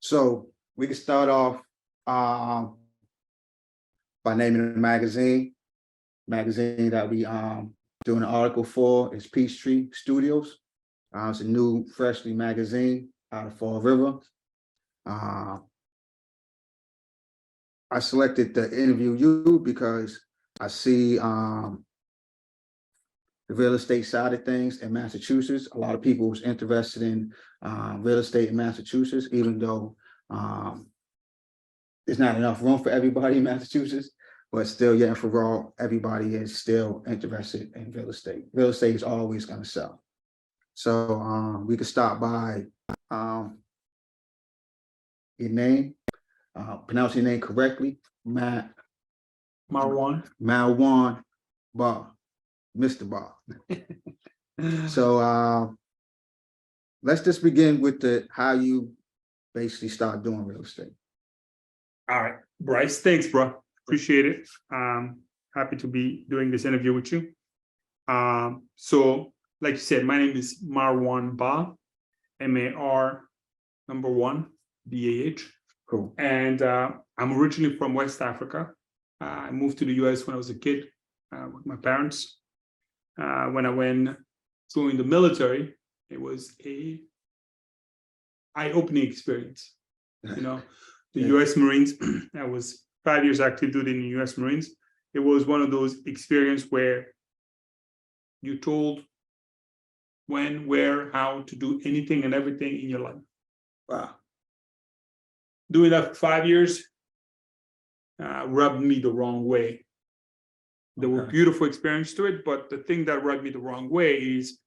So we can start off by naming the magazine that we doing an article for is Peachtree Studios. It's a new freshly magazine out of Fall River. I selected to interview you because I see the real estate side of things in Massachusetts. A lot of people was interested in real estate in Massachusetts, even though there's not enough room for everybody in Massachusetts, but still, yet and for all, everybody is still interested in real estate. Real estate is always going to sell. So we could start by your name, pronounce your name correctly, Marwan. Ba, Mr. Ba. So let's just begin with how you basically start doing real estate. All right, Bryce, thanks, bro. Appreciate it. Happy to be doing this interview with you. So, like you said, my name is Marwan Ba, M-A-R number 1, B-A-H. Cool. And I'm originally from West Africa. I moved to the US when I was a kid with my parents. When I went joined the military, it was a eye-opening experience. You know, the Yeah. US Marines, I was 5 years active duty in the US Marines. It was one of those experiences where you're told when, where, how to do anything and everything in your life. Wow. Doing that for 5 years rubbed me the wrong way. There were beautiful experiences to it, but the thing that rubbed me the wrong way is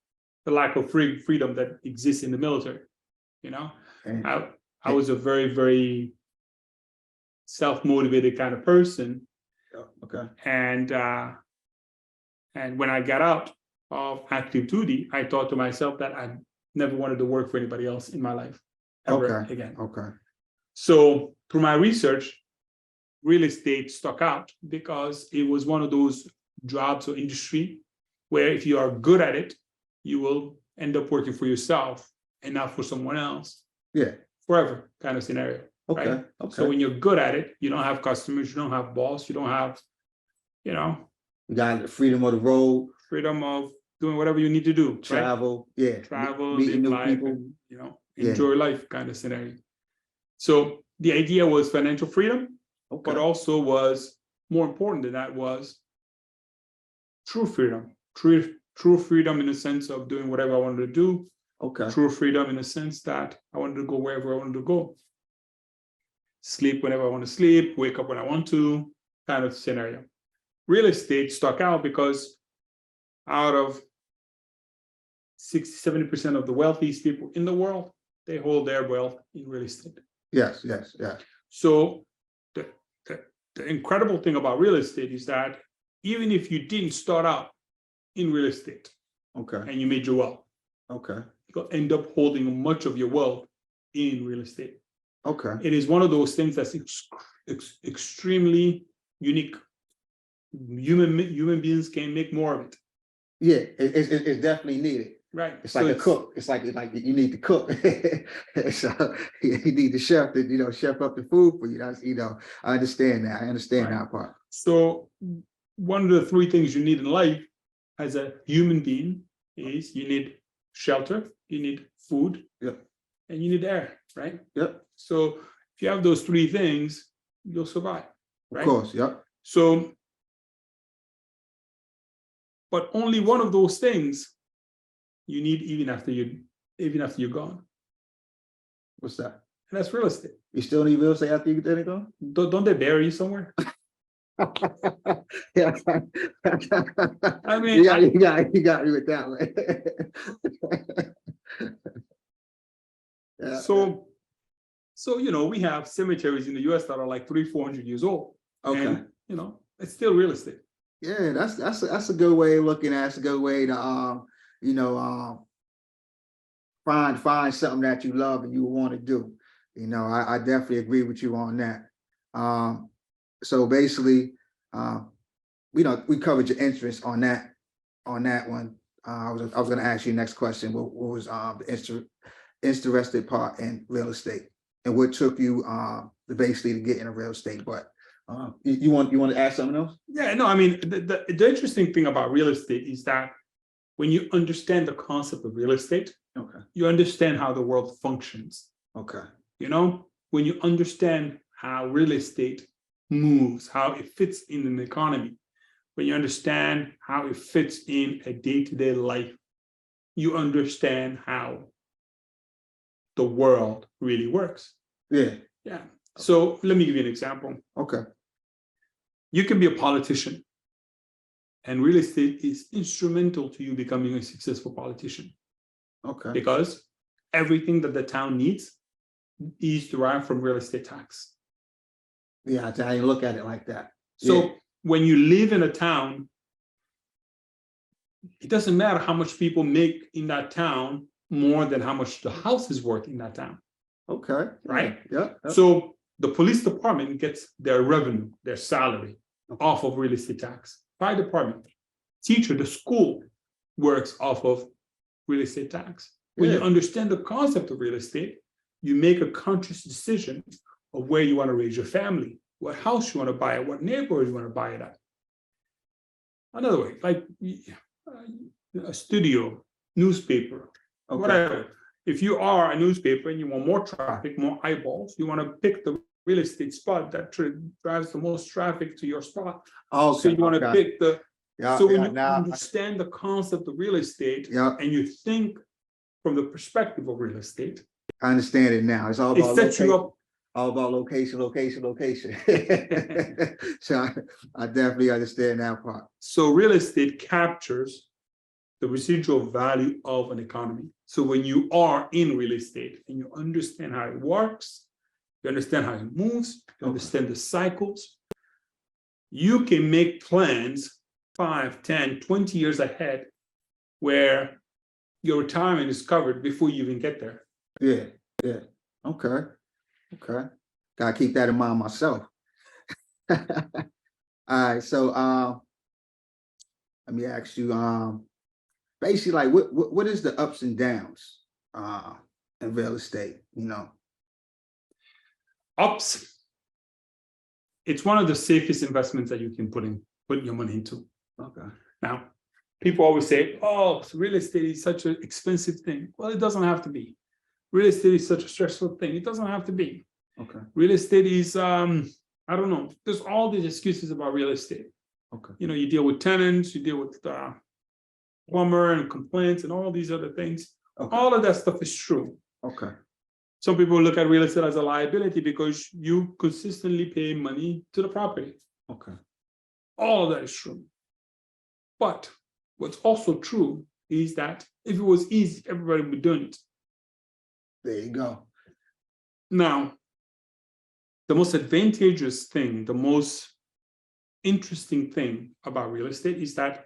the lack of freedom that exists in the military. You know, I was a very, very self-motivated kind of person. Okay. And when I got out of active duty, I thought to myself that I never wanted to work for anybody else in my life ever again. Okay. So through my research, real estate stuck out because it was one of those jobs or industry where if you are good at it, you will end up working for yourself and not for someone else. Yeah. Forever kind of scenario. Okay. Right? Okay. So when you're good at it, you don't have customers, you don't have boss, you don't have, you got the freedom of the road, freedom of doing whatever you need to do. travel, right? yeah, Travel, meeting live new life, people. and Yeah. enjoy life kind of scenario. So the idea was financial freedom, Okay. but also was more important than that was true freedom. True freedom in the sense of doing whatever I wanted to do. Okay. True freedom in the sense that I wanted to go wherever I wanted to go. Sleep whenever I want to sleep, wake up when I want to, kind of scenario. Real estate stuck out because out of 60-70% of the wealthiest people in the world, they hold their wealth in real estate. Yes. So the incredible thing about real estate is that even if you didn't start out in real estate Okay. and you made your wealth, Okay. you'll end up holding much of your wealth in real estate. Okay. It is one of those things that's extremely unique. Human beings can make more of it. Yeah, it's definitely needed. Right. It's like a cook. It's like you need to cook. So you need the chef to chef up the food for you. That's I understand that. I understand Right. that part. So one of the 3 things you need in life as a human being is you need shelter, you need food, Yep. and you need air, right? Yep. So if you have those 3 things, you'll survive. Of Right? course. Yep. So, but only one of those things you need even after you're gone. What's that? And that's real estate. You still need real estate after you get it gone? Don't they bury you somewhere? Yeah. I mean, you got me with that one. Yeah. So we have cemeteries in the US that are like 300-400 years old. Okay. And it's still real estate. Yeah, that's a good way of looking at it. It's a good way to find something that you love and you want to do. I definitely agree with you on that. So basically, we covered your interest on that one. I was going to ask you next question. What was the interested part in real estate? and what took you to basically to get into real estate. But you want to add something else? Yeah, no, I mean, the interesting thing about real estate is that when you understand the concept of real estate, Okay. you understand how the world functions. Okay. You know, when you understand how real estate moves, how it fits in an economy, when you understand how it fits in a day-to-day life, you understand how the world really works. Yeah. Yeah. So let me give you an example. Okay. You can be a politician, and real estate is instrumental to you becoming a successful politician, Okay. because everything that the town needs is derived from real estate tax. Yeah, I didn't look at it like that. So Yeah. when you live in a town, it doesn't matter how much people make in that town more than how much the house is worth in that town. Okay. Right? Yeah. So the police department gets their revenue, their salary off of real estate tax. Fire department, teacher, the school works off of real estate tax. When you Yeah. understand the concept of real estate, you make a conscious decision of where you want to raise your family, what house you want to buy, what neighborhood you want to buy it at. Another way, like a studio, newspaper, Okay. whatever. If you are a newspaper and you want more traffic, more eyeballs, you want to pick the real estate spot that drives the most traffic to your spot. Okay. So you want to pick the. Yeah. So when Yeah, you now, understand the concept of real estate yeah, and you think from the perspective of real estate, I understand it now. It's all it about sets you location. up. All about location. So I definitely understand that part. So real estate captures the residual value of an economy. So when you are in real estate and you understand how it works, you understand how it moves, you understand the cycles, you can make plans 5, 10, 20 years ahead where your retirement is covered before you even get there. Yeah. Yeah. Okay. Okay. Gotta keep that in mind myself. All right. So let me ask you, basically, like what is the ups and downs in real estate, you know? Ups, it's one of the safest investments that you can put your money into. Okay. Now, people always say, oh, real estate is such an expensive thing. Well, it doesn't have to be. Real estate is such a stressful thing. It doesn't have to be. Okay. Real estate is, I don't know. There's all these excuses about real estate. Okay. You know, you deal with tenants, you deal with plumber and complaints and all these other things. Okay. All of that stuff is true. Okay. Some people look at real estate as a liability because you consistently pay money to the property. Okay. All of that is true. But what's also true is that if it was easy, everybody would be doing it. There you go. Now, the most advantageous thing, the most interesting thing about real estate is that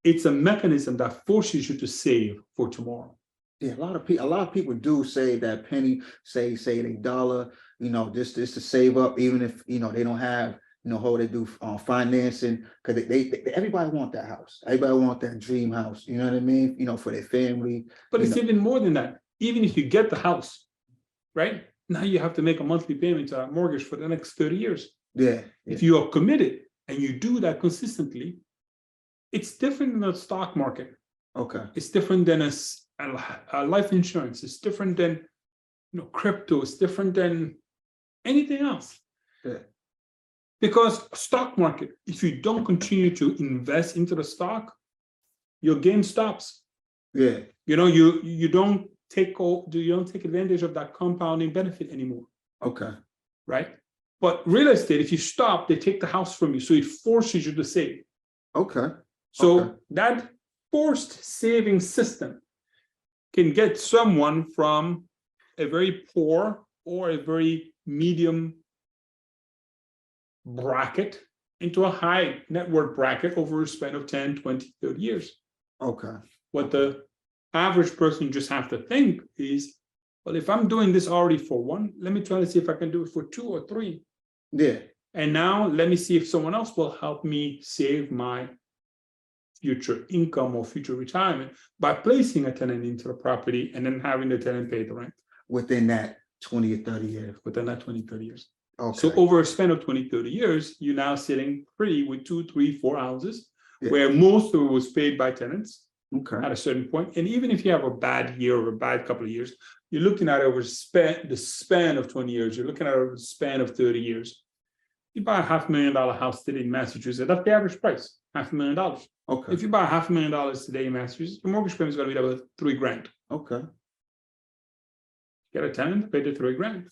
it's a mechanism that forces you to save for tomorrow. Yeah, a lot of people do say that penny, say they dollar, you know, just to save up, even if you know they don't have, you know, how they do financing, because they everybody want that house, everybody want that dream house, you know what I mean? You know, for their family. But it's even more than that. Even if you get the house, right? Now you have to make a monthly payment to that mortgage for the next 30 years. Yeah. If you are committed and you do that consistently, it's different than the stock market. Okay. It's different than a life insurance. It's different than, you know, crypto. It's different than anything else. Yeah. Because stock market, if you don't continue to invest into the stock, your game stops. Yeah. You know, you don't take advantage of that compounding benefit anymore. Okay. Right? But real estate, if you stop, they take the house from you. So it forces you to save. Okay. So Okay. that forced saving system can get someone from a very poor or a very medium bracket into a high net worth bracket over a span of 10, 20, 30 years. Okay. What the average person just have to think is, well, if I'm doing this already for one, let me try to see if I can do it for 2 or 3. Yeah. And now let me see if someone else will help me save my future income or future retirement by placing a tenant into the property and then having the tenant pay the rent. Within that 20 or 30 years. within that 20, 30 years. Okay. So over a span of 20, 30 years, you're now sitting pretty with 2, 3, 4 houses, Yeah. where most of it was paid by tenants Okay. at a certain point. And even if you have a bad year or a bad couple of years, you're looking at over the span of 20 years, you're looking at over the span of 30 years. You buy a $500,000 house today in Massachusetts, that's the average price, $500,000. Okay. If you buy $500,000 today in Massachusetts, your mortgage payment is going to be about $3,000. Okay. Get a tenant, pay the $3,000.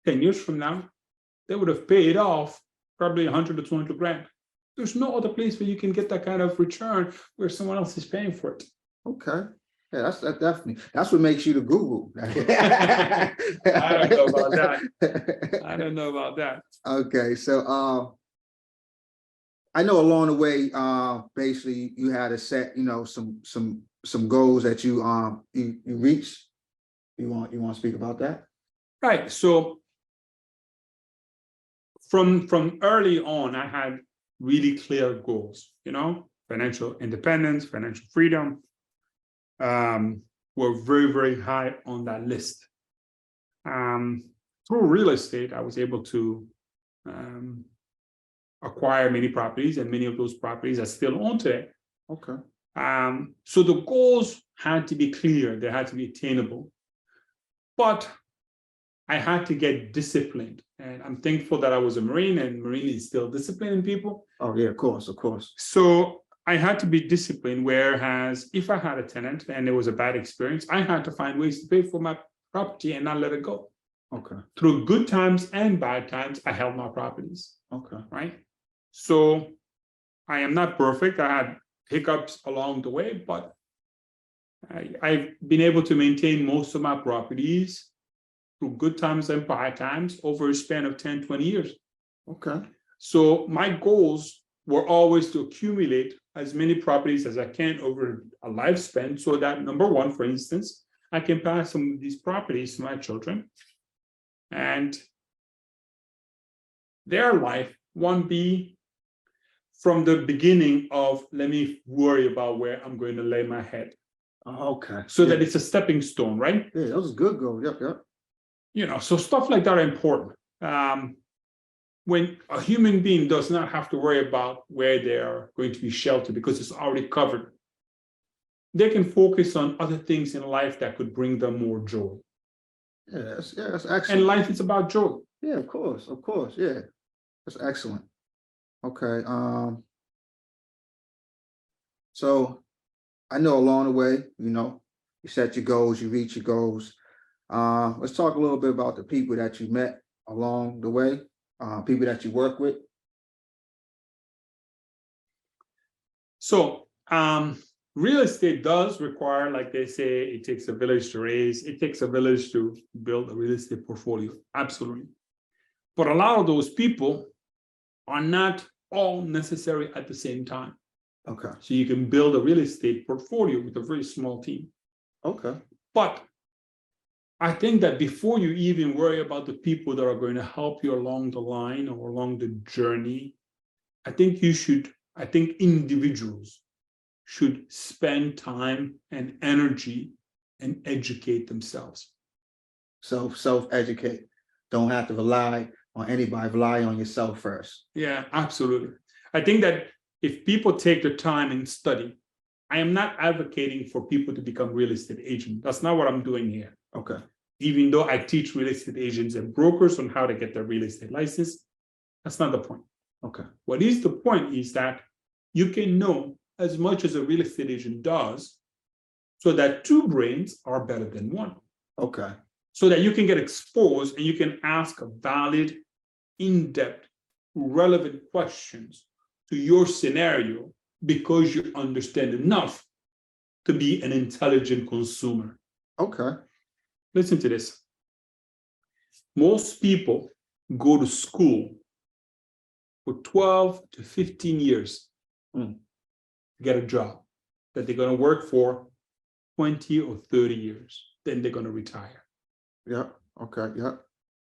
10 years from now, they would have paid off probably 100 to 200 grand. There's no other place where you can get that kind of return where someone else is paying for it. Okay. Yeah, that's definitely, that's what makes you the guru. I don't know about that. I don't know about that. Okay, so I know along the way, basically you had to set, you know, some goals that you reached. You want to speak about that? Right. So from early on, I had really clear goals, you know, financial independence, financial freedom, were very, very high on that list. Through real estate, I was able to acquire many properties, and many of those properties I still own today. Okay. So the goals had to be clear, they had to be attainable, but I had to get disciplined. And I'm thankful that I was a Marine, and Marine is still disciplining people. Oh yeah, of course, of course. So I had to be disciplined, whereas if I had a tenant and there was a bad experience, I had to find ways to pay for my property and not let it go. Okay. Through good times and bad times, I held my properties, Okay. right? So I am not perfect. I had hiccups along the way, but I've been able to maintain most of my properties through good times and bad times over a span of 10, 20 years. Okay. So my goals were always to accumulate as many properties as I can over a lifespan, so that, number one, for instance, I can pass some of these properties to my children, and their life won't be from the beginning of, let me worry about where I'm going to lay my head. Okay. So Yeah. that it's a stepping stone, right? Yeah, that was a good goal. Yep, yep. You know, so stuff like that are important. When a human being does not have to worry about where they are going to be sheltered because it's already covered, they can focus on other things in life that could bring them more joy. Yeah, that's excellent. And life is about joy. Yeah, of course, yeah. That's excellent. Okay. So I know along the way, you know, you set your goals, you reach your goals. Let's talk a little bit about the people that you met along the way, people that you work with. So real estate does require, like they say, it takes a village to raise, it takes a village to build a real estate portfolio. Absolutely. But a lot of those people are not all necessary at the same time. Okay. So you can build a real estate portfolio with a very small team. Okay. But I think that before you even worry about the people that are going to help you along the line or along the journey, I think individuals should spend time and energy and educate themselves. Self-educate. Don't have to rely on anybody, rely on yourself first. Yeah, absolutely. I think that if people take the time and study, I am not advocating for people to become real estate agents. That's not what I'm doing here. Okay. Even though I teach real estate agents and brokers on how to get their real estate license, that's not the point. Okay. What is the point is that you can know as much as a real estate agent does, so that two brains are better than one. Okay. So that you can get exposed and you can ask valid, in-depth, relevant questions to your scenario because you understand enough to be an intelligent consumer. Okay. Listen to this. Most people go to school for 12 to 15 years to get a job that they're going to work for 20 or 30 years. Then they're going to retire. Yep. Okay. Yep.